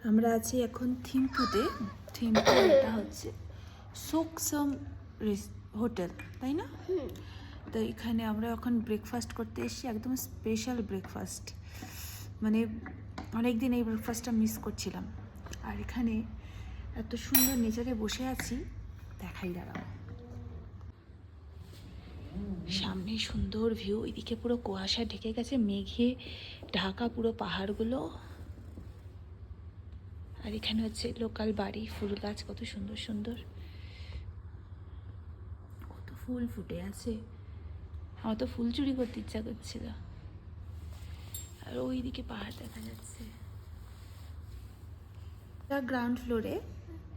আমরা আছি এখন থিম্পুতে। থিম্পু এটা হচ্ছে সোকসাম হোটেল, তাই না? তো এখানে আমরা এখন ব্রেকফাস্ট করতে এসেছি, একদম স্পেশাল ব্রেকফাস্ট। মানে অনেকদিন এই ব্রেকফাস্টটা মিস করছিলাম। আর এখানে এত সুন্দর নেচারে বসে আছি, দেখাই দাঁড়াও। সামনে সুন্দর ভিউ, এদিকে পুরো কুয়াশা ঢেকে গেছে, মেঘে ঢাকা পুরো পাহাড়গুলো। আর এখানে হচ্ছে লোকাল বাড়ি, ফুল গাছ কত সুন্দর সুন্দর, কত ফুল ফুটে আছে। আমার তো ফুল চুরি করতে ইচ্ছা করছিল। আর ওইদিকে পাহাড় দেখা যাচ্ছে। গ্রাউন্ড ফ্লোরে,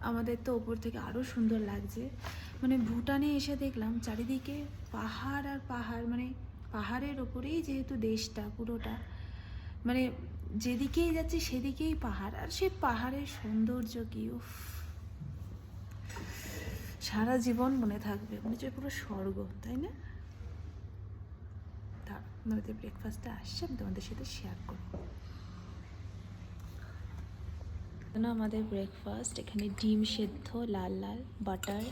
আমাদের তো ওপর থেকে আরও সুন্দর লাগছে। মানে ভুটানে এসে দেখলাম চারিদিকে পাহাড় আর পাহাড়, মানে পাহাড়ের ওপরেই যেহেতু দেশটা পুরোটা, মানে যেদিকেই যাচ্ছে সেদিকেই পাহাড়। আর সে পাহাড়ের সৌন্দর্য কি, উফ, সারা জীবন মনে থাকবে, মনে হচ্ছে পুরো স্বর্গ, তাই না? তা আমাদের ব্রেকফাস্টটা আসছে, আমি তোমাদের সাথে শেয়ার করব। না, আমাদের ব্রেকফাস্ট এখানে ডিম সেদ্ধ লাল লাল, বাটার,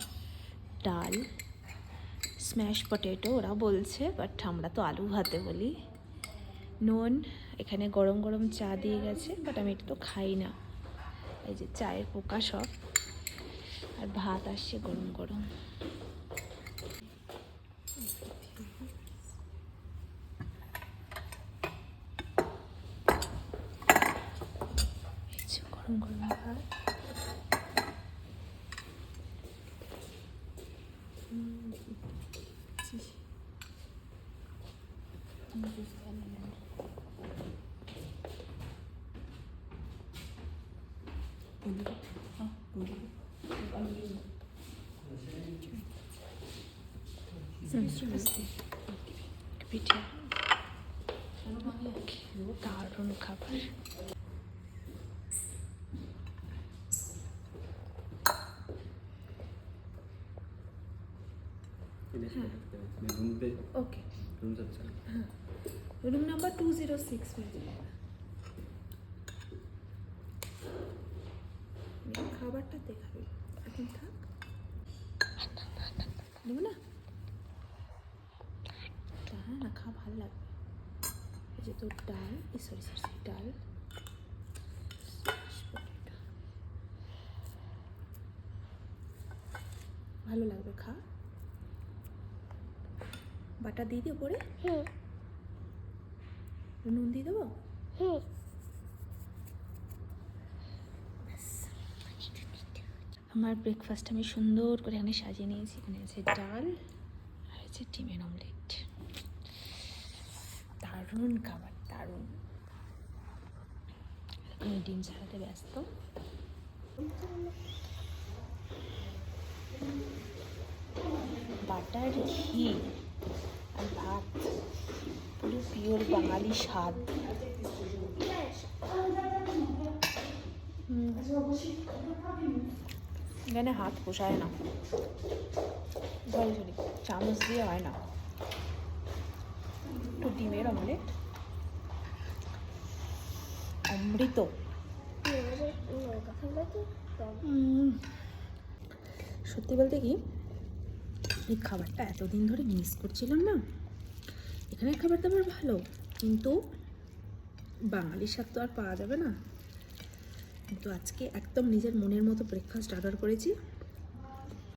ডাল, স্ম্যাশ পটেটো ওরা বলছে, বাট আমরা তো আলু ভাতে বলি, নুন, এখানে গরম গরম চা দিয়ে গেছে, বাট আমি এটা তো খাই না। এই যে চায়ের পোকা সব, আর ভাত আসছে গরম গরম। গরম গরম ভাত, পিঠে, দারুণ খাবার। ওকে, রুম নাম্বার 206 হয়ে যাবে। খাবারটা দেখাবে এখন, থাক দেবো না? হ্যাঁ না, খা, ভালো লাগবে। এই যে তোর ডাল, সরি সরি ডাল, ভালো লাগবে, খা। বাটা দিয়ে দিই ওপরে, নুন দিয়ে দেবো। আমার ব্রেকফাস্ট আমি সুন্দর করে এখানে সাজিয়ে নিয়েছি। এখানে আছে ডাল আর আছে ডিমের অমলেট, দারুণ খাবার, দারুণ। আমি ডিম ছাড়াতে ব্যস্ত। বাটার ঘি আর ভাত, পুরো পিওর বাঙালি স্বাদ। এখানে হাত পোষায় না, সরি সরি, চামচ দিয়ে হয় না। একটু ডিমের অমলেট, অমৃত। সত্যি বলতে কি, এই খাবারটা এতদিন ধরে মিস করছিলাম না। এখানের খাবার দাবার ভালো, কিন্তু বাঙালির স্বাদ তো আর পাওয়া যাবে না। কিন্তু আজকে একদম নিজের মনের মতো ব্রেকফাস্ট অর্ডার করেছি।